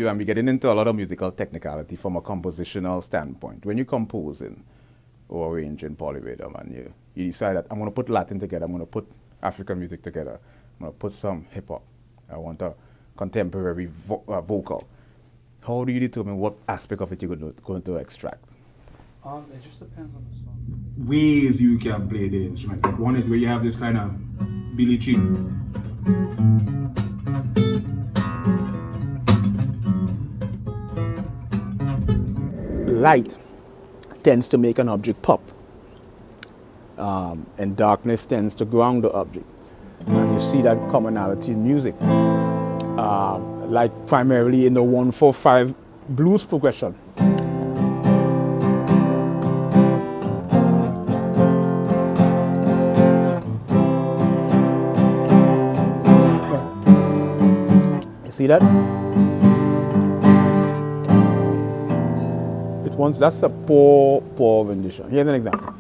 you, and we're getting into a lot of musical technicality from a compositional standpoint. When you're composing or arranging polyrhythm and you decide that I'm going to put Latin together, I'm going to put African music together, I'm going to put some hip-hop, I want a contemporary vocal. How do you determine what aspect of it you're going to extract? It just depends on the song. Ways you can play the instrument. Like one is where you have this kind of Billy Chin. Light tends to make an object pop, and darkness tends to ground the object. And you see that commonality in music. Like primarily in the 1-4-5 blues progression. You see that? That's a poor rendition. Here's an example.